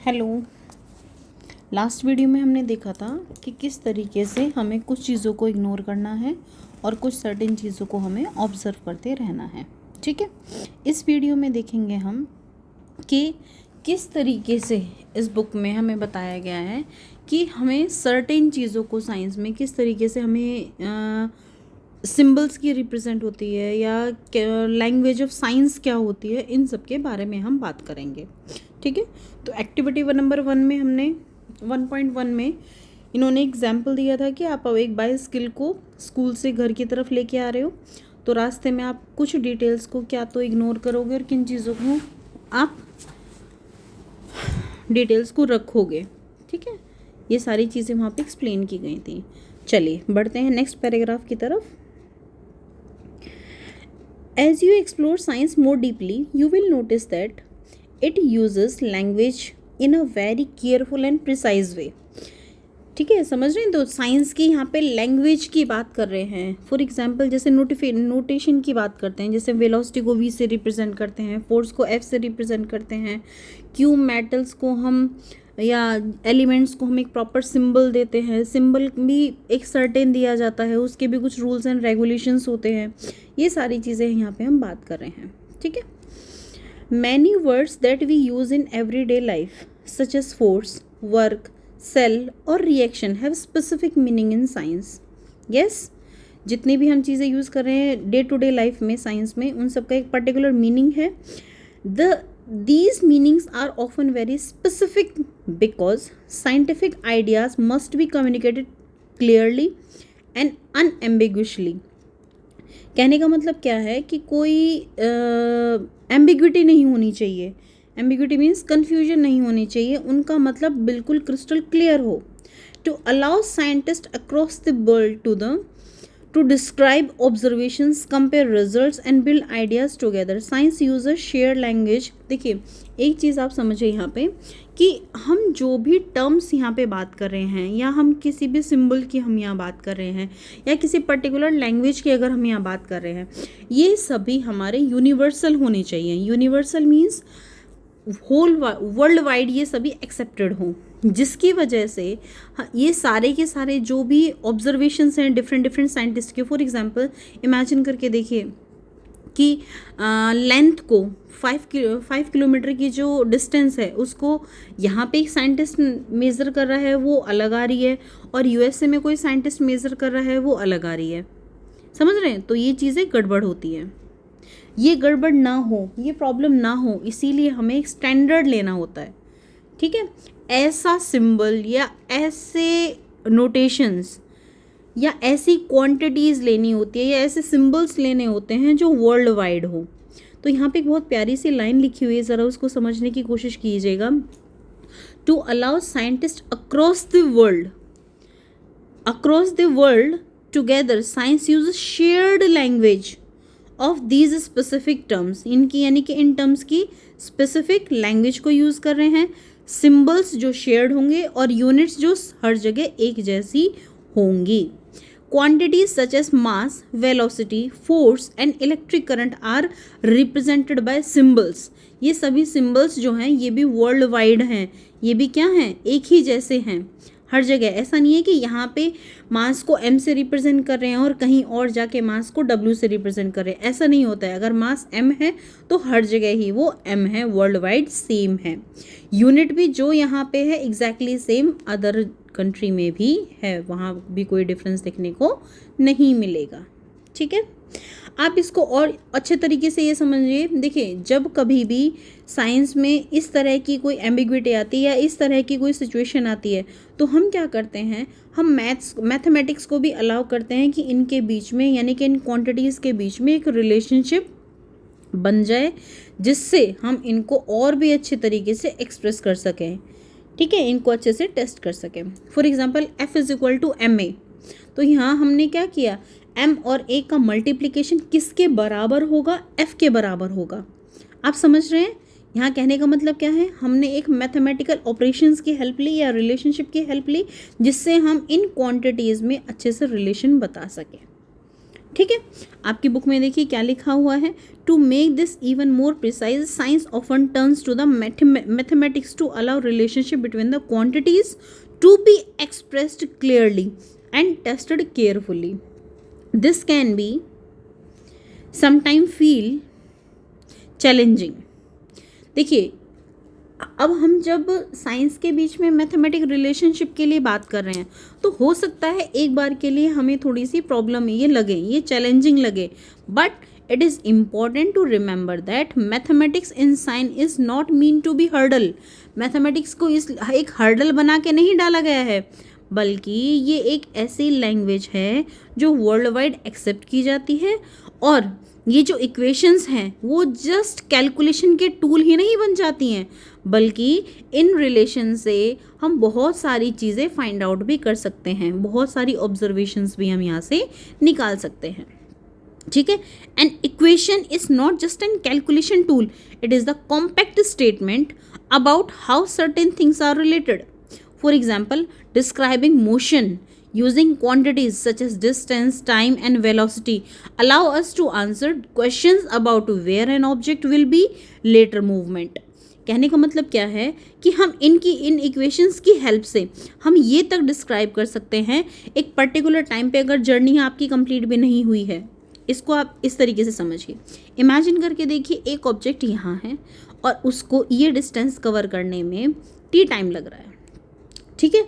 Hello. Last video में हमने देखा था कि किस तरीके से हमें कुछ चीज़ों को इग्नोर करना है और कुछ सर्टेन चीज़ों को हमें ऑब्ज़र्व करते रहना है। ठीक है, इस वीडियो में देखेंगे हम कि किस तरीके से इस बुक में हमें बताया गया है कि हमें सर्टेन चीज़ों को साइंस में किस तरीके से हमें सिंबल्स की रिप्रेजेंट होती है या लैंग्वेज ऑफ साइंस क्या होती है, इन सब के बारे में हम बात करेंगे। ठीक है, तो एक्टिविटी नंबर 1 में हमने 1.1 में इन्होंने एग्जाम्पल दिया था कि आप एक बाइसिकल को स्कूल से घर की तरफ लेके आ रहे हो, तो रास्ते में आप कुछ डिटेल्स को क्या तो इग्नोर करोगे और किन चीज़ों को आप डिटेल्स को रखोगे। ठीक है, ये सारी चीज़ें वहाँ पे एक्सप्लेन की गई थी। चलिए बढ़ते हैं नेक्स्ट पैराग्राफ की तरफ। As you explore science more deeply, you will notice that it uses language in a very careful and precise way. ठीक है, समझ रहे हैं? तो साइंस की यहाँ पे लैंग्वेज की बात कर रहे हैं। फॉर एग्जांपल जैसे नोटेशन की बात करते हैं, जैसे वेलोसिटी को v से रिप्रेजेंट करते हैं, फोर्स को f से रिप्रेजेंट करते हैं, क्यों मेटल्स को हम या एलिमेंट्स को हम एक प्रॉपर सिंबल देते हैं, सिंबल भी एक सर्टेन दिया जाता है, उसके भी कुछ रूल्स एंड रेगुलेशंस होते हैं। ये सारी चीज़ें यहाँ पे हम बात कर रहे हैं। ठीक है, many words that we use in everyday life such as force, work, cell और reaction have specific meaning in science. Yes, जितनी भी हम चीज़ें यूज़ कर रहे हैं डे टू डे लाइफ में साइंस में, उन सब का एक पर्टिकुलर मीनिंग है। These meanings are often very specific because scientific ideas must be communicated clearly and unambiguously. कहने का मतलब क्या है कि कोई एम्बिग्विटी नहीं होनी चाहिए। एम्बिग्विटी मीन्स कन्फ्यूजन नहीं होनी चाहिए, उनका मतलब बिल्कुल क्रिस्टल क्लियर हो। To allow scientist across the world to describe observations, compare results and build ideas together. Science uses shared language. देखिए एक चीज़ आप समझिए यहाँ पे कि हम जो भी टर्म्स यहाँ पे बात कर रहे हैं या हम किसी भी सिंबल की हम यहाँ बात कर रहे हैं या किसी पर्टिकुलर लैंग्वेज की अगर हम यहाँ बात कर रहे हैं, ये सभी हमारे यूनिवर्सल होने चाहिए। Universal means whole world wide ये सभी एक्सेप्टेड हों, जिसकी वजह से ये सारे के सारे जो भी ऑब्जर्वेशंस हैं डिफरेंट साइंटिस्ट के, फॉर एग्जांपल इमेजिन करके देखिए कि लेंथ को 5 किलोमीटर की जो डिस्टेंस है उसको यहाँ पे एक साइंटिस्ट मेज़र कर रहा है, वो अलग आ रही है, और यूएसए में कोई साइंटिस्ट मेज़र कर रहा है, वो अलग आ रही है। समझ रहे हैं? तो ये चीज़ें गड़बड़ होती हैं। ये गड़बड़ ना हो, ये प्रॉब्लम ना हो, इसीलिए हमें एक स्टैंडर्ड लेना होता है। ठीक है, ऐसा सिंबल या ऐसे नोटेशंस या ऐसी क्वांटिटीज़ लेनी होती है या ऐसे सिंबल्स लेने होते हैं जो वर्ल्ड वाइड हो। तो यहाँ पे एक बहुत प्यारी सी लाइन लिखी हुई है, ज़रा उसको समझने की कोशिश कीजिएगा। To allow scientist across the world together science use shared language of these specific terms. इनकी यानी कि इन टर्म्स की स्पेसिफिक लैंग्वेज को यूज़ कर रहे हैं, सिंबल्स जो शेयर्ड होंगे और यूनिट्स जो हर जगह एक जैसी होंगी। Quantities such as mass, velocity, force and electric current are represented by symbols. ये सभी सिंबल्स जो हैं ये भी वर्ल्ड वाइड हैं, ये भी क्या हैं, एक ही जैसे हैं हर जगह। ऐसा नहीं है कि यहाँ पे मास को m से रिप्रेजेंट कर रहे हैं और कहीं और जाके मास को w से रिप्रेजेंट कर रहे हैं, ऐसा नहीं होता है। अगर मास m है तो हर जगह ही वो m है, वर्ल्ड वाइड सेम है। यूनिट भी जो यहाँ पे है एग्जैक्टली सेम अदर कंट्री में भी है, वहाँ भी कोई डिफरेंस देखने को नहीं मिलेगा। ठीक है, आप इसको और अच्छे तरीके से ये समझिए। देखिए, जब कभी भी साइंस में इस तरह की कोई एम्बिग्विटी आती है या इस तरह की कोई सिचुएशन आती है, तो हम क्या करते हैं, हम मैथमेटिक्स को भी अलाउ करते हैं कि इनके बीच में यानी कि इन क्वांटिटीज़ के बीच में एक रिलेशनशिप बन जाए, जिससे हम इनको और भी अच्छे तरीके से एक्सप्रेस कर सकें। ठीक है, इनको अच्छे से टेस्ट कर सकें। For example F is equal to MA, तो यहाँ हमने क्या किया, M और A का मल्टीप्लिकेशन किसके बराबर होगा, F के बराबर होगा। आप समझ रहे हैं? यहाँ कहने का मतलब क्या है, हमने एक मैथमेटिकल ऑपरेशंस की हेल्प ली या रिलेशनशिप की हेल्प ली, जिससे हम इन क्वांटिटीज़ में अच्छे से रिलेशन बता सकें। ठीक है, आपकी बुक में देखिए क्या लिखा हुआ है, to make this even more precise science often turns to the mathematics to allow relationship between the quantities to be expressed clearly and tested carefully. This can be sometime feel challenging. देखिए, अब हम जब science के बीच में mathematic relationship के लिए बात कर रहे हैं तो हो सकता है एक बार के लिए हमें थोड़ी सी प्रॉब्लम ये लगे, ये चैलेंजिंग लगे, but it is important to remember that mathematics in science is not mean to be hurdle. Mathematics को इस एक हर्डल बना के नहीं डाला गया है, बल्कि ये एक ऐसी लैंग्वेज है जो वर्ल्ड वाइड एक्सेप्ट की जाती है. और ये जो इक्वेशंस हैं वो जस्ट कैलकुलेशन के टूल ही नहीं बन जाती हैं, बल्कि इन रिलेशन से हम बहुत सारी चीज़ें फाइंड आउट भी कर सकते हैं, बहुत सारी ऑब्जर्वेशंस भी हम यहाँ से निकाल सकते हैं. ठीक है, an equation is not just an calculation tool, it is the compact statement about how certain things are related. For example, describing motion using quantities such as distance, time and velocity allow us to answer questions about where an object will be later movement. कहने का मतलब क्या है कि हम इन equations की help से हम ये तक डिस्क्राइब कर सकते हैं एक पर्टिकुलर टाइम पे अगर जर्नी आपकी कंप्लीट भी नहीं हुई है. इसको आप इस तरीके से समझिए, इमेजिन करके देखिए एक ऑब्जेक्ट यहाँ है और उसको ये डिस्टेंस कवर करने में टी टाइम लग रहा है. ठीक है,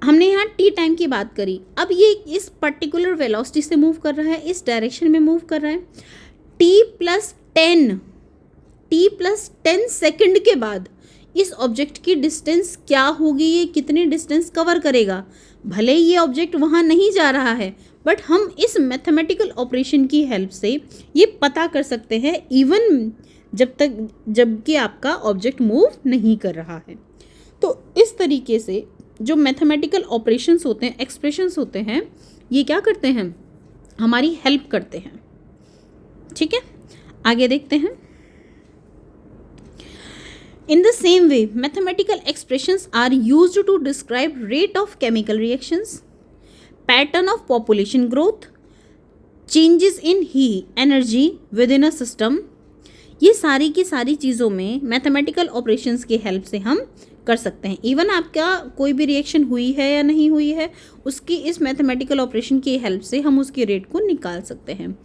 हमने यहाँ टी टाइम की बात करी. अब ये इस पर्टिकुलर वेलोसिटी से मूव कर रहा है, इस डायरेक्शन में मूव कर रहा है. टी प्लस 10 सेकंड के बाद इस ऑब्जेक्ट की डिस्टेंस क्या होगी, ये कितनी डिस्टेंस कवर करेगा. भले ही ये ऑब्जेक्ट वहाँ नहीं जा रहा है, बट हम इस मैथमेटिकल ऑपरेशन की हेल्प से ये पता कर सकते हैं इवन जबकि आपका ऑब्जेक्ट मूव नहीं कर रहा है. तो इस तरीके से जो मैथमेटिकल ऑपरेशंस होते हैं, एक्सप्रेशंस होते हैं, ये क्या करते हैं, हमारी हेल्प करते हैं. ठीक है, आगे देखते हैं. In the same way mathematical expressions are used to describe rate of chemical reactions, pattern of population growth, changes in heat energy within a system. ये सारी की सारी चीज़ों में मैथमेटिकल ऑपरेशंस की हेल्प से हम कर सकते हैं. इवन आपका कोई भी रिएक्शन हुई है या नहीं हुई है, उसकी इस मैथमेटिकल ऑपरेशन की हेल्प से हम उसकी रेट को निकाल सकते हैं.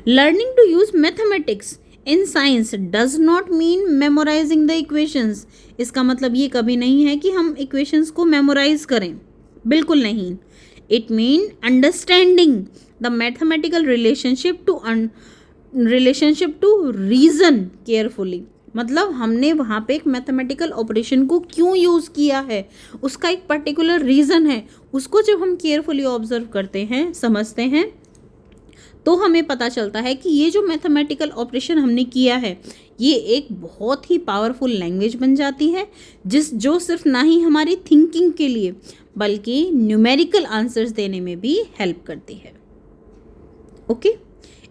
Learning to use mathematics in science does not mean memorising the equations. इसका मतलब ये कभी नहीं है कि हम इक्वेशंस को मेमोराइज करें, बिल्कुल नहीं. It mean understanding the mathematical relationship to reason carefully. मतलब हमने वहाँ पे एक मैथमेटिकल ऑपरेशन को क्यों यूज़ किया है, उसका एक पर्टिकुलर रीज़न है. उसको जब हम केयरफुली ऑब्जर्व करते हैं, समझते हैं, तो हमें पता चलता है कि ये जो मैथमेटिकल ऑपरेशन हमने किया है ये एक बहुत ही पावरफुल लैंग्वेज बन जाती है, जो सिर्फ ना ही हमारी थिंकिंग के लिए बल्कि न्यूमेरिकल आंसर्स देने में भी हेल्प करती है. Okay,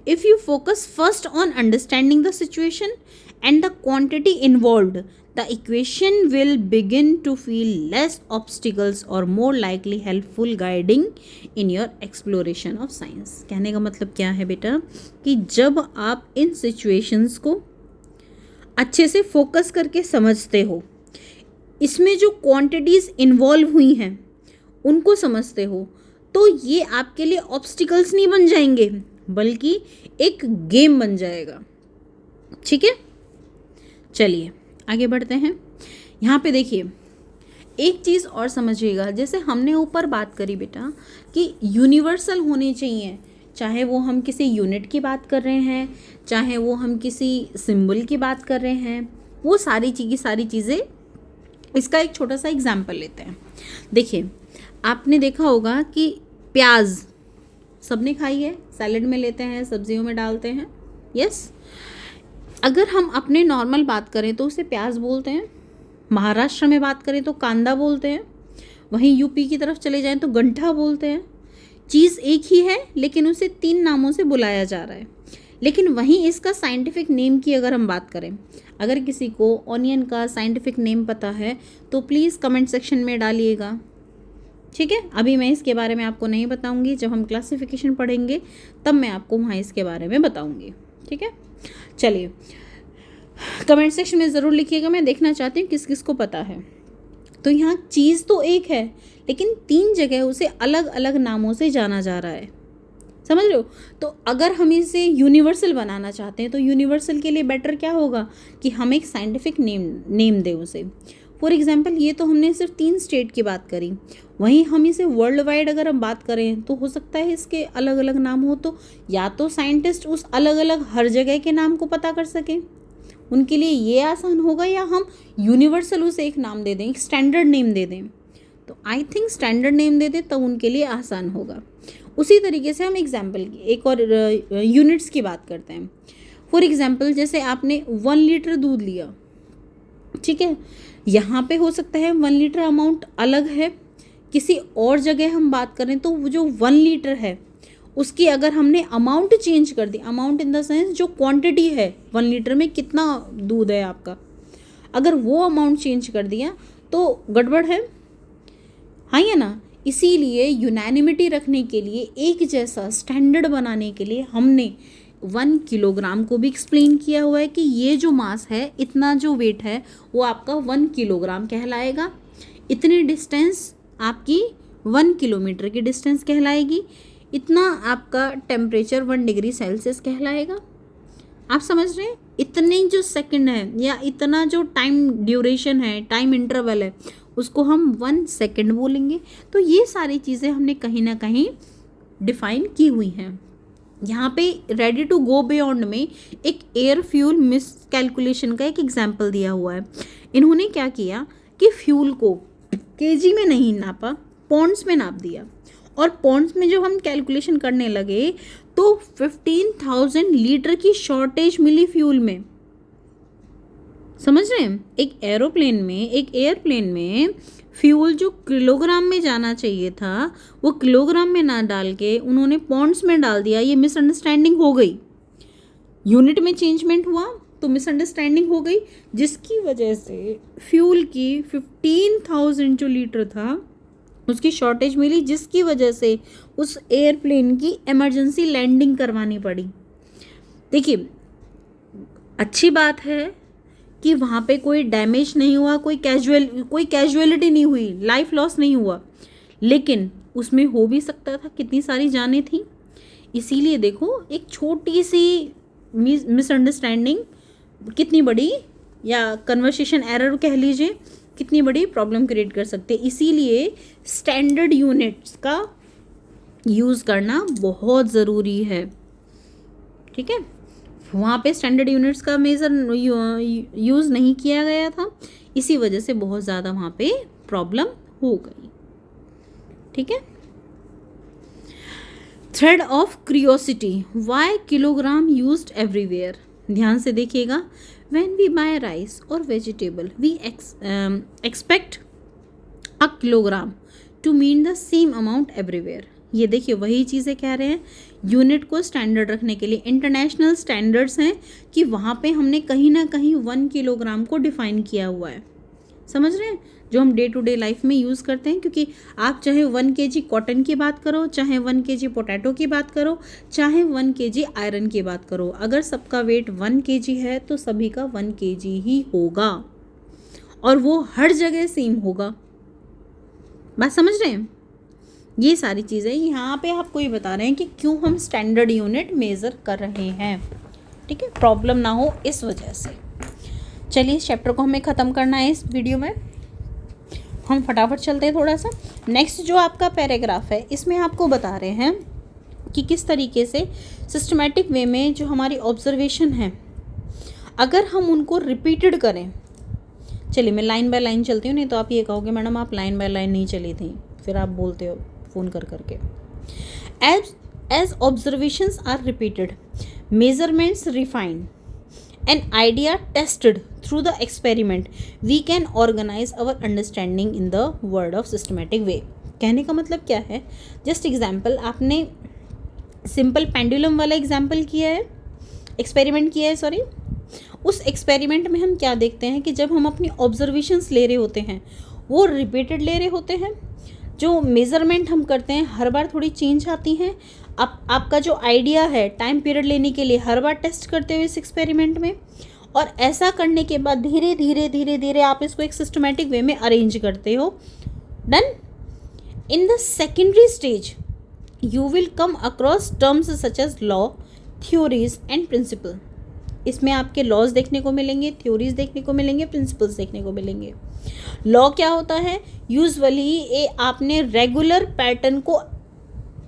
if you focus first on understanding the situation and the quantity involved, the equation will begin to feel less obstacles or more likely helpful guiding in your exploration of science. कहने का मतलब क्या है बेटा कि जब आप इन situations को अच्छे से फोकस करके समझते हो, इसमें जो क्वांटिटीज़ इन्वॉल्व हुई हैं उनको समझते हो, तो ये आपके लिए ऑब्स्टिकल्स नहीं बन जाएंगे बल्कि एक गेम बन जाएगा. ठीक है, चलिए आगे बढ़ते हैं. यहाँ पे देखिए एक चीज़ और समझिएगा, जैसे हमने ऊपर बात करी बेटा कि यूनिवर्सल होने चाहिए, चाहे वो हम किसी यूनिट की बात कर रहे हैं, चाहे वो हम किसी सिंबल की बात कर रहे हैं, वो सारी चीज़ें. इसका एक छोटा सा एग्जाम्पल लेते हैं. देखिए, आपने देखा होगा कि प्याज सबने खाई है, सैलेड में लेते हैं, सब्जियों में डालते हैं. यस, अगर हम अपने नॉर्मल बात करें तो उसे प्याज बोलते हैं, महाराष्ट्र में बात करें तो कांदा बोलते हैं, वहीं यूपी की तरफ चले जाएं तो गंठा बोलते हैं. चीज़ एक ही है लेकिन उसे 3 नामों से बुलाया जा रहा है. लेकिन वहीं इसका साइंटिफिक नेम की अगर हम बात करें, अगर किसी को ऑनियन का साइंटिफिक नेम पता है तो प्लीज़ कमेंट सेक्शन में डालिएगा. ठीक है, अभी मैं इसके बारे में आपको नहीं बताऊंगी, जब हम क्लासिफिकेशन पढ़ेंगे तब मैं आपको वहाँ इसके बारे में बताऊंगी। ठीक है, चलिए कमेंट सेक्शन में ज़रूर लिखिएगा, मैं देखना चाहती हूँ किस किस को पता है। तो यहाँ चीज़ तो एक है, लेकिन 3 जगह उसे अलग अलग नामों से जाना जा रहा है, समझ रहे हो। तो अगर हम इसे यूनिवर्सल बनाना चाहते हैं तो यूनिवर्सल के लिए बेटर क्या होगा कि हम एक साइंटिफिक नेम दें उसे। फॉर एग्जांपल ये तो हमने सिर्फ 3 स्टेट की बात करी, वहीं हम इसे वर्ल्ड वाइड अगर हम बात करें तो हो सकता है इसके अलग अलग नाम हो। तो या तो साइंटिस्ट उस अलग अलग हर जगह के नाम को पता कर सकें, उनके लिए ये आसान होगा, या हम यूनिवर्सल उसे एक नाम दे दें, एक स्टैंडर्ड नेम दे दें। तो आई थिंक स्टैंडर्ड नेम दे दें तब उनके लिए आसान होगा। उसी तरीके से हम एग्जाम्पल एक और यूनिट्स की बात करते हैं। फॉर एग्जाम्पल जैसे आपने 1 लीटर दूध लिया, ठीक है, यहाँ पे हो सकता है 1 लीटर अमाउंट अलग है, किसी और जगह हम बात करें तो वो जो 1 लीटर है उसकी अगर हमने अमाउंट चेंज कर दी, अमाउंट इन द सेंस जो क्वांटिटी है 1 लीटर में कितना दूध है आपका, अगर वो अमाउंट चेंज कर दिया तो गड़बड़ है, हाँ या ना। इसीलिए यूनैनिमिटी रखने के लिए, एक जैसा स्टैंडर्ड बनाने के लिए हमने 1 किलोग्राम को भी एक्सप्लेन किया हुआ है कि ये जो मास है, इतना जो वेट है वो आपका 1 किलोग्राम कहलाएगा, इतनी डिस्टेंस आपकी 1 किलोमीटर की डिस्टेंस कहलाएगी, इतना आपका टेम्परेचर 1 डिग्री सेल्सियस कहलाएगा। आप समझ रहे हैं, इतने जो सेकंड है या इतना जो टाइम ड्यूरेशन है, टाइम इंटरवल है, उसको हम 1 सेकंड बोलेंगे। तो ये सारी चीज़ें हमने कहीं ना कहीं डिफाइन की हुई हैं। यहाँ पे रेडी टू गो बियॉन्ड में एक एयर फ्यूल मिस कैलकुलेशन का एक एग्जाम्पल दिया हुआ है। इन्होंने क्या किया कि फ्यूल को केजी में नहीं नापा, पॉन्ड्स में नाप दिया, और पॉन्ड्स में जब हम कैलकुलेशन करने लगे तो 15,000 लीटर की शॉर्टेज मिली फ्यूल में। समझ रहे हैं, एक एयरप्लेन में फ्यूल जो किलोग्राम में जाना चाहिए था वो किलोग्राम में ना डाल के उन्होंने पॉन्ड्स में डाल दिया। ये मिसअंडरस्टैंडिंग हो गई, यूनिट में चेंजमेंट हुआ तो मिसअंडरस्टैंडिंग हो गई, जिसकी वजह से फ्यूल की 15,000 जो लीटर था उसकी शॉर्टेज मिली, जिसकी वजह से उस एयरप्लेन की इमरजेंसी लैंडिंग करवानी पड़ी। देखिए अच्छी बात है कि वहाँ पे कोई डैमेज नहीं हुआ, कोई कैजुअलिटी नहीं हुई, लाइफ लॉस नहीं हुआ, लेकिन उसमें हो भी सकता था, कितनी सारी जानें थी। इसीलिए देखो एक छोटी सी मिसअंडरस्टैंडिंग कितनी बड़ी, या कन्वर्सेशन एरर कह लीजिए, कितनी बड़ी प्रॉब्लम क्रिएट कर सकते हैं। इसीलिए स्टैंडर्ड यूनिट्स का यूज़ करना बहुत ज़रूरी है। ठीक है, वहाँ पे स्टैंडर्ड यूनिट्स का मेजर यूज़ नहीं किया गया था, इसी वजह से बहुत ज़्यादा वहाँ पे प्रॉब्लम हो गई। ठीक है, thread of curiosity, why kilogram used everywhere. ध्यान से देखिएगा, व्हेन वी बाय राइस और vegetable we expect a kilogram to mean the same amount everywhere. ये देखिए वही चीज़ें कह रहे हैं, यूनिट को स्टैंडर्ड रखने के लिए इंटरनेशनल स्टैंडर्ड्स हैं कि वहाँ पे हमने कहीं ना कहीं 1 किलोग्राम को डिफाइन किया हुआ है। समझ रहे हैं, जो हम डे टू डे लाइफ में यूज़ करते हैं, क्योंकि आप चाहे 1 kg कॉटन की बात करो, चाहे 1 kg पोटैटो की बात करो, चाहे 1 kg आयरन की बात करो, अगर सबका वेट 1 kg है तो सभी का 1 kg ही होगा, और वो हर जगह सेम होगा। बात समझ रहे हैं, ये सारी चीज़ें यहाँ पे आपको ये बता रहे हैं कि क्यों हम स्टैंडर्ड यूनिट मेज़र कर रहे हैं। ठीक है, प्रॉब्लम ना हो इस वजह से। चलिए इस चैप्टर को हमें ख़त्म करना है इस वीडियो में, हम फटाफट चलते हैं थोड़ा सा। नेक्स्ट जो आपका पैराग्राफ है इसमें आपको बता रहे हैं कि किस तरीके से सिस्टमेटिक वे में जो हमारी ऑब्जर्वेशन है अगर हम उनको रिपीटेड करें। चलिए मैं लाइन बाय लाइन चलती हूँ, नहीं तो आप ये कहोगे मैडम आप लाइन बाय लाइन नहीं चली थी, फिर आप बोलते हो फ़ोन कर करके। As observations are repeated, measurements refined, an idea tested through the experiment, we can organize our understanding in the word of systematic way। कहने का मतलब क्या है, जस्ट एग्जाम्पल, आपने सिंपल पेंडुलम वाला एग्जाम्पल किया है, एक्सपेरिमेंट किया है, सॉरी। उस एक्सपेरिमेंट में हम क्या देखते हैं कि जब हम अपनी ऑब्जर्वेशंस ले रहे होते हैं वो रिपीटेड ले रहे होते हैं, जो मेज़रमेंट हम करते हैं हर बार थोड़ी चेंज आती हैं। आपका जो आइडिया है टाइम पीरियड लेने के लिए हर बार टेस्ट करते हो इस एक्सपेरिमेंट में, और ऐसा करने के बाद धीरे धीरे धीरे धीरे आप इसको एक सिस्टमेटिक वे में अरेंज करते हो। Done. In the secondary stage you will come across terms such as law, theories and principle. इसमें आपके लॉज देखने को मिलेंगे, थ्योरीज देखने को मिलेंगे, प्रिंसिपल्स देखने को मिलेंगे। लॉ क्या होता है? यूजुअली आपने रेगुलर पैटर्न को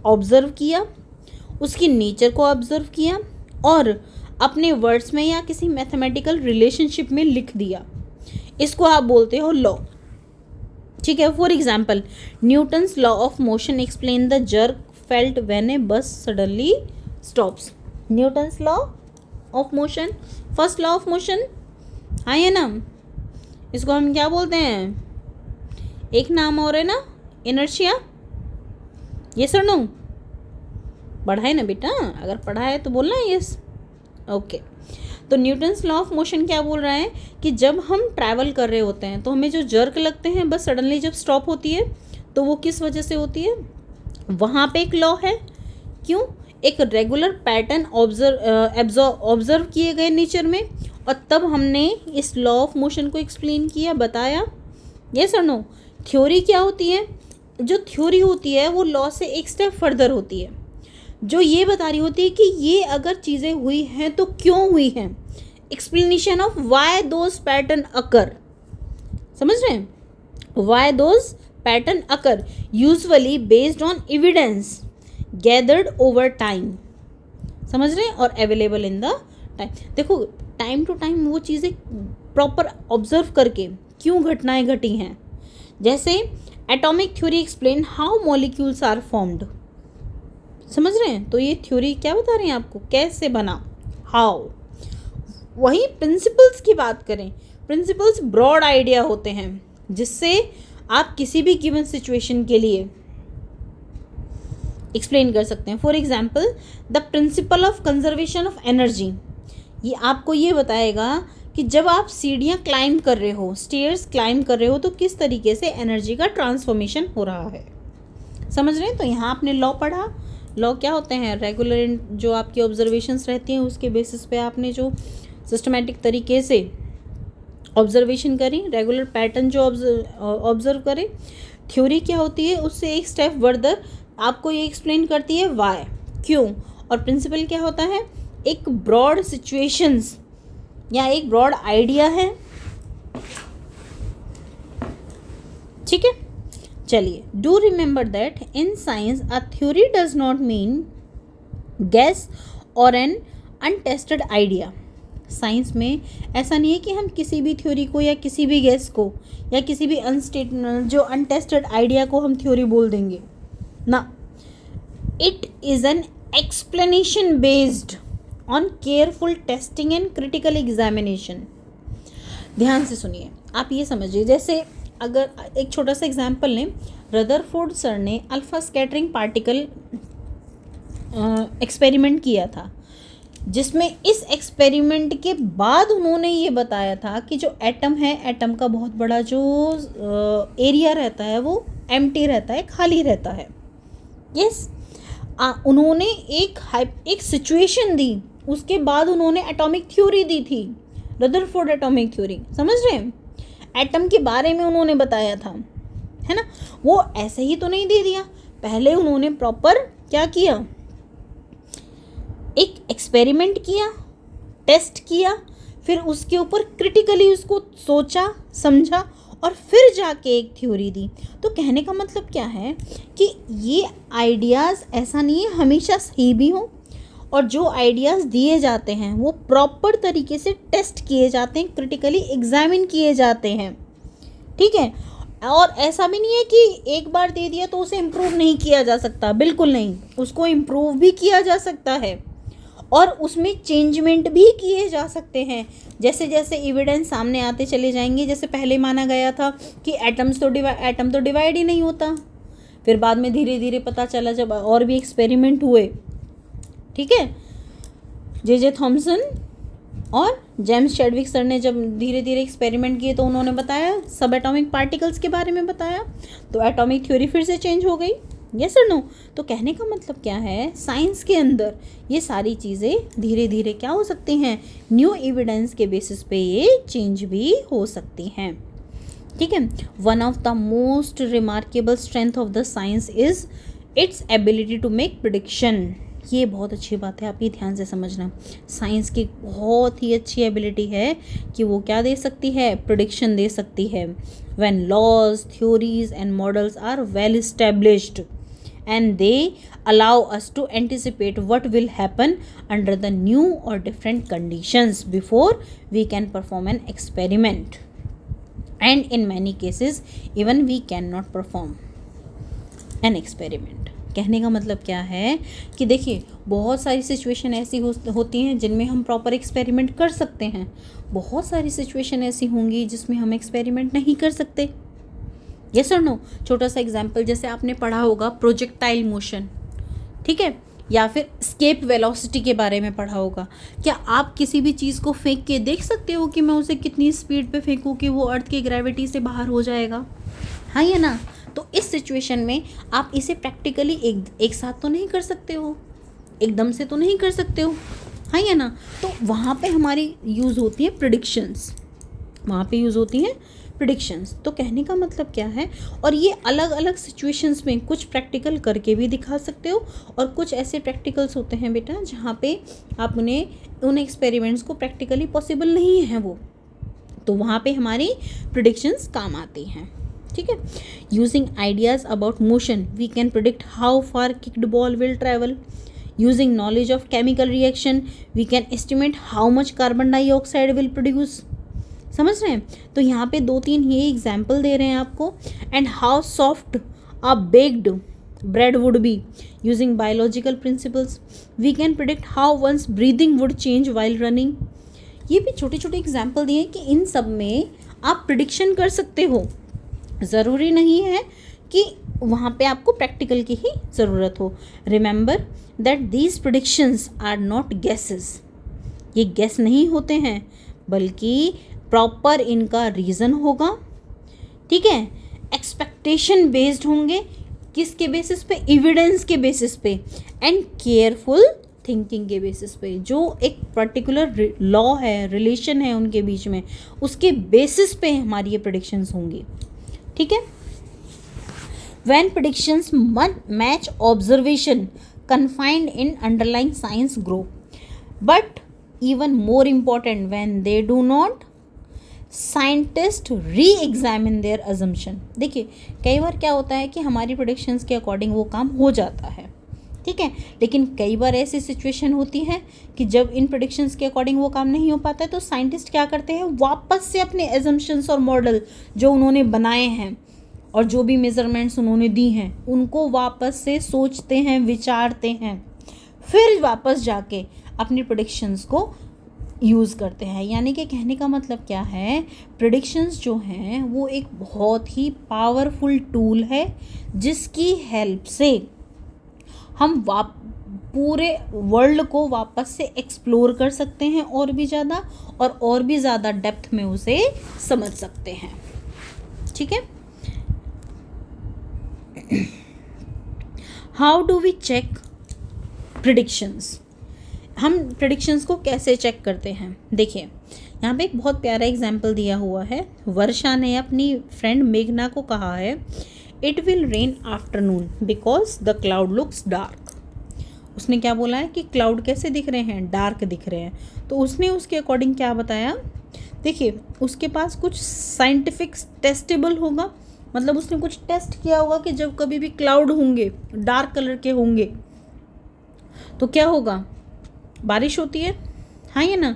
ऑब्जर्व किया, उसकी नेचर को ऑब्जर्व किया और अपने वर्ड्स में या किसी मैथमेटिकल रिलेशनशिप में लिख दिया, इसको आप बोलते हो लॉ। ठीक है। For example, Newton's law of motion explain the jerk felt when a bus suddenly stops. Newton's law of motion, first law of motion, हाँ ये ना, इसको हम क्या बोलते हैं? एक नाम और है ना, इनर्शिया। ये सर नो पढ़ा है ना बेटा? अगर पढ़ा है तो बोलना है यस। ओके। तो न्यूटन्स लॉ ऑफ मोशन क्या बोल रहा है कि जब हम ट्रैवल कर रहे होते हैं तो हमें जो जर्क लगते हैं, बस सडनली जब स्टॉप होती है, तो वो किस वजह से होती है? वहाँ पे एक लॉ है। क्यों? एक रेगुलर पैटर्न ऑब्जर्व किए गए नेचर में, और तब हमने इस लॉ ऑफ मोशन को एक्सप्लेन किया, बताया। यस और नो? थ्योरी क्या होती है? जो थ्योरी होती है वो लॉ से एक स्टेप फर्दर होती है, जो ये बता रही होती है कि ये अगर चीज़ें हुई हैं तो क्यों हुई हैं, explanation of why those pattern occur. समझ रहे हैं? Why those pattern occur usually based on evidence gathered over time. समझ रहे हैं? और अवेलेबल इन द टाइम। देखो, टाइम टू टाइम वो चीज़ें प्रॉपर ऑब्जर्व करके क्यों घटनाएं घटी हैं। जैसे atomic theory explain how molecules are formed. समझ रहे हैं? तो ये थ्योरी क्या बता रहे हैं आपको, कैसे बना, हाउ। वही प्रिंसिपल्स की बात करें, प्रिंसिपल्स ब्रॉड आइडिया होते हैं जिससे आप किसी भी गिवन सिचुएशन के लिए एक्सप्लेन कर सकते हैं। For example, the principle of conservation of energy, ये आपको ये बताएगा कि जब आप सीढ़ियाँ क्लाइंब कर रहे हो, स्टेयर्स क्लाइंब कर रहे हो, तो किस तरीके से एनर्जी का ट्रांसफॉर्मेशन हो रहा है। समझ रहे हैं? तो यहाँ आपने लॉ पढ़ा। लॉ क्या होते हैं? रेगुलर जो आपकी ऑब्जर्वेशंस रहती हैं उसके बेसिस पे आपने जो सिस्टमेटिक तरीके से ऑब्जर्वेशन करी, रेगुलर पैटर्न जो ऑब्जर्व करे। थ्योरी क्या होती है? उससे एक स्टेप फर्दर आपको ये एक्सप्लेन करती है वाई, क्यों। और प्रिंसिपल क्या होता है? एक ब्रॉड सिचुएशंस या एक ब्रॉड आइडिया है। ठीक है, चलिए। Do remember that in science a theory does not mean guess और एन अनटेस्टेड आइडिया। साइंस में ऐसा नहीं है कि हम किसी भी थ्योरी को या किसी भी गेस को या किसी भी जो अनटेस्टेड आइडिया को हम थ्योरी बोल देंगे ना। It is an explanation based on careful testing and critical examination. ध्यान से सुनिए, आप ये समझिए, जैसे अगर एक छोटा सा एग्जाम्पल लें, रदरफोर्ड सर ने अल्फा स्कैटरिंग पार्टिकल एक्सपेरिमेंट किया था, जिसमें इस एक्सपेरिमेंट के बाद उन्होंने ये बताया था कि जो एटम है, एटम का बहुत बड़ा जो एरिया रहता है वो एम्प्टी रहता है, खाली रहता है। यस, उन्होंने एक सिचुएशन दी, उसके बाद उन्होंने एटॉमिक थ्योरी दी थी, रदरफोर्ड एटॉमिक थ्योरी। समझ रहे हैं? एटम के बारे में उन्होंने बताया था, है ना। वो ऐसे ही तो नहीं दे दिया, पहले उन्होंने प्रॉपर क्या किया, एक एक्सपेरिमेंट किया, टेस्ट किया, फिर उसके ऊपर क्रिटिकली उसको सोचा, समझा, और फिर जाके एक थ्योरी दी। तो कहने का मतलब क्या है कि ये आइडियाज़ ऐसा नहीं है हमेशा सही भी हों, और जो आइडियाज़ दिए जाते हैं वो प्रॉपर तरीके से टेस्ट किए जाते हैं, क्रिटिकली एग्जामिन किए जाते हैं। ठीक है, और ऐसा भी नहीं है कि एक बार दे दिया तो उसे इम्प्रूव नहीं किया जा सकता, बिल्कुल नहीं, उसको इम्प्रूव भी किया जा सकता है और उसमें चेंजमेंट भी किए जा सकते हैं। जैसे जैसे एविडेंस सामने आते चले जाएंगे, जैसे पहले माना गया था कि एटम तो डिवाइड ही नहीं होता, फिर बाद में धीरे धीरे पता चला जब और भी एक्सपेरिमेंट हुए। ठीक है, जे थॉमसन और जेम्स चैडविक सर ने जब धीरे धीरे एक्सपेरिमेंट किए तो उन्होंने बताया, सब एटॉमिक पार्टिकल्स के बारे में बताया, तो एटॉमिक थ्योरी फिर से चेंज हो गई। यस और नो? तो कहने का मतलब क्या है, साइंस के अंदर ये सारी चीज़ें धीरे धीरे क्या हो सकती हैं, न्यू एविडेंस के बेसिस पे ये चेंज भी हो सकती हैं। ठीक है। One of the most remarkable strength of the science is its ability to make prediction. ये बहुत अच्छी बात है, आप ये ध्यान से समझना। साइंस की बहुत ही अच्छी एबिलिटी है कि वो क्या दे सकती है, प्रिडिक्शन दे सकती है। When laws, theories and models are well established and they allow us to anticipate what will happen under the new or different conditions before we can perform an experiment, and in many cases even we cannot perform an experiment। कहने का मतलब क्या है कि देखिए, बहुत सारी situation ऐसी होती हैं जिनमें हम प्रॉपर एक्सपेरिमेंट कर सकते हैं, बहुत सारी सिचुएशन ऐसी होंगी जिसमें हम एक्सपेरिमेंट नहीं कर सकते। यस और नो? छोटा सा एग्जाम्पल, जैसे आपने पढ़ा होगा प्रोजेक्टाइल मोशन, ठीक है, या फिर स्केप वेलोसिटी के बारे में पढ़ा होगा। क्या आप किसी भी चीज़ को फेंक के देख सकते हो कि मैं उसे कितनी स्पीड पे फेंकूं कि वो अर्थ की ग्रेविटी से बाहर हो जाएगा? हाँ या ना? तो इस सिचुएशन में आप इसे प्रैक्टिकली एक साथ तो नहीं कर सकते हो, एकदम से तो नहीं कर सकते हो। हाँ या ना? तो वहाँ पे हमारी यूज़ होती है प्रिडिक्शंस, वहाँ पे यूज़ होती हैं प्रिडिक्शंस। तो कहने का मतलब क्या है, और ये अलग अलग सिचुएशंस में कुछ प्रैक्टिकल करके भी दिखा सकते हो, और कुछ ऐसे प्रैक्टिकल्स होते हैं बेटा जहाँ पे आप उन एक्सपेरिमेंट्स को प्रैक्टिकली पॉसिबल नहीं है वो, तो वहाँ पे हमारी प्रिडिक्शंस काम आती हैं। ठीक है। Using ideas about motion we can predict how far kicked ball will travel. Using knowledge of chemical reaction we can estimate how much carbon dioxide will produce. समझ रहे हैं? तो यहाँ पे 2-3 ये एग्जाम्पल दे रहे हैं आपको। And how soft a baked bread would be using biological principles we can predict how one's breathing would change while running. ये भी छोटे छोटे एग्जाम्पल दिए हैं कि इन सब में आप प्रिडिक्शन कर सकते हो। ज़रूरी नहीं है कि वहाँ पे आपको प्रैक्टिकल की ही ज़रूरत हो। Remember that these predictions are not guesses. ये गेस नहीं होते हैं, बल्कि प्रॉपर इनका रीज़न होगा। ठीक है। एक्सपेक्टेशन बेस्ड होंगे, किसके बेसिस पे, एविडेंस के बेसिस पे, एंड केयरफुल थिंकिंग के बेसिस पे। जो एक पर्टिकुलर लॉ है, रिलेशन है उनके बीच में, उसके बेसिस पे हमारी ये प्रेडिक्शंस होंगी। ठीक है। When predictions match observation confined in underlying science grow, but even more important when they do not, scientist re-examine their assumption. देखिए, कई बार क्या होता है कि हमारी प्रेडिक्शंस के अकॉर्डिंग वो काम हो जाता है, ठीक है, लेकिन कई बार ऐसी सिचुएशन होती है कि जब इन प्रेडिक्शंस के अकॉर्डिंग वो काम नहीं हो पाता है, तो साइंटिस्ट क्या करते हैं, वापस से अपने एजम्पशंस और मॉडल जो उन्होंने बनाए हैं और जो भी मेजरमेंट्स उन्होंने दी हैं उनको वापस से सोचते हैं, विचारते हैं, फिर वापस जाके अपनी प्रेडिक्शंस को यूज़ करते हैं। यानी कि कहने का मतलब क्या है, प्रेडिक्शंस जो हैं वो एक बहुत ही पावरफुल टूल है जिसकी हेल्प से हम पूरे वर्ल्ड को वापस से एक्सप्लोर कर सकते हैं और भी ज़्यादा डेप्थ में उसे समझ सकते हैं। ठीक है। How do we check predictions? हम प्रेडिक्शंस को कैसे चेक करते हैं? देखिए, यहाँ पे एक बहुत प्यारा एग्जाम्पल दिया हुआ है। वर्षा ने अपनी फ्रेंड मेघना को कहा है, it will rain afternoon because the cloud looks dark. उसने क्या बोला है कि क्लाउड कैसे दिख रहे हैं, डार्क दिख रहे हैं। तो उसने उसके अकॉर्डिंग क्या बताया, देखिए उसके पास कुछ साइंटिफिक टेस्टेबल होगा, मतलब उसने कुछ टेस्ट किया होगा कि जब कभी भी क्लाउड होंगे, डार्क कलर के होंगे, तो क्या होगा, बारिश होती है। हाँ या ना?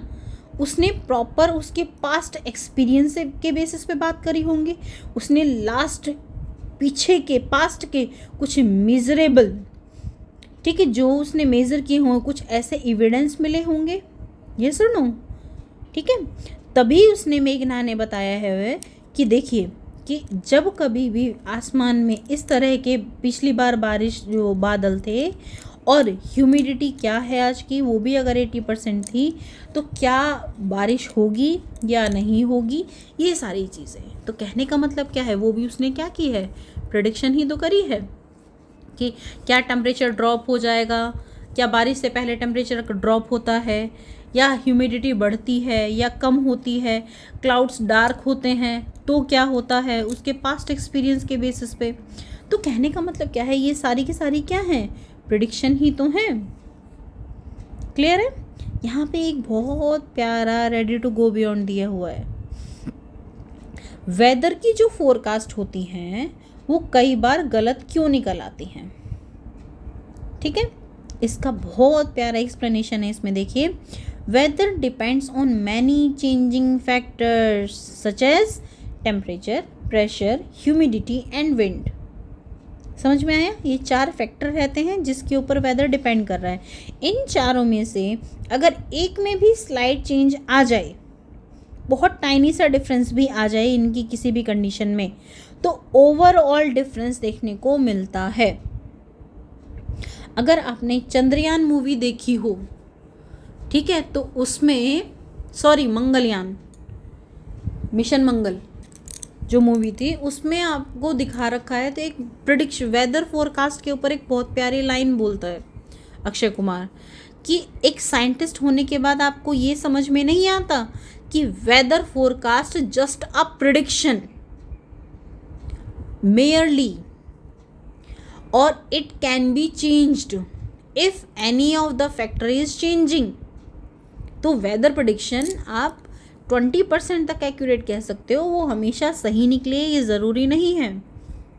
उसने प्रॉपर उसके पास्ट एक्सपीरियंस के बेसिस पे बात करी होंगी। उसने पास्ट के कुछ मेजरेबल, ठीक है, जो उसने मेज़र किए होंगे, कुछ ऐसे एविडेंस मिले होंगे। ये सुनो, ठीक है। तभी उसने मेघना ने बताया है कि देखिए कि जब कभी भी आसमान में इस तरह के पिछली बार बारिश जो बादल थे और ह्यूमिडिटी क्या है आज की, वो भी अगर 80% थी तो क्या बारिश होगी या नहीं होगी, ये सारी चीज़ें। तो कहने का मतलब क्या है, वो भी उसने क्या की है, प्रेडिक्शन ही तो करी है कि क्या टेम्परेचर ड्रॉप हो जाएगा, क्या बारिश से पहले टेम्परेचर ड्रॉप होता है, या ह्यूमिडिटी बढ़ती है या कम होती है, क्लाउड्स डार्क होते हैं तो क्या होता है, उसके पास्ट एक्सपीरियंस के बेसिस पे। तो कहने का मतलब क्या है, ये सारी की सारी क्या हैं, प्रेडिक्शन ही तो हैं। क्लियर है। यहाँ पे एक बहुत प्यारा रेडी टू गो बियॉन्ड दिया हुआ है। वेदर की जो फोरकास्ट होती हैं वो कई बार गलत क्यों निकल आती हैं, ठीक है। इसका बहुत प्यारा एक्सप्लेनेशन है इसमें, देखिए। Weather depends on many changing factors such as temperature, pressure, humidity and wind. समझ में आया, ये 4 फैक्टर रहते हैं जिसके ऊपर वेदर डिपेंड कर रहा है। इन चारों में से अगर एक में भी स्लाइट चेंज आ जाए, बहुत टाइनी सा डिफरेंस भी आ जाए इनकी किसी भी कंडीशन में, तो ओवरऑल डिफरेंस देखने को मिलता है। अगर आपने चंद्रयान मूवी देखी हो, ठीक है, तो उसमें मंगलयान, मिशन मंगल जो मूवी थी, उसमें आपको दिखा रखा है, तो एक प्रेडिक्शन वेदर फोरकास्ट के ऊपर एक बहुत प्यारी लाइन बोलता है अक्षय कुमार कि एक साइंटिस्ट होने के बाद आपको ये समझ में नहीं आता कि weather forecast just a prediction merely, और it can be changed if any of the factor is changing. तो वेदर प्रेडिक्शन आप 20% तक एक्यूरेट कह सकते हो, वो हमेशा सही निकले ये ज़रूरी नहीं है।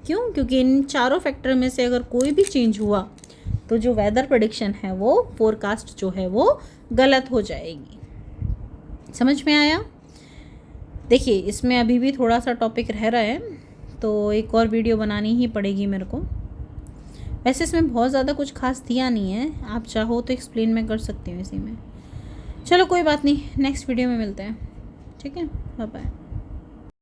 क्यों? क्योंकि इन चारों फैक्टर में से अगर कोई भी चेंज हुआ तो जो वेदर प्रेडिक्शन है वो फोरकास्ट जो है वो गलत हो जाएगी। समझ में आया। देखिए इसमें अभी भी थोड़ा सा टॉपिक रह रहा है, तो एक और वीडियो बनानी ही पड़ेगी मेरे को। वैसे इसमें बहुत ज़्यादा कुछ खास दिया नहीं है, आप चाहो तो एक्सप्लेन मैं कर सकती हूँ इसी में। चलो कोई बात नहीं, नेक्स्ट वीडियो में मिलते हैं, ठीक है, बाय बाय।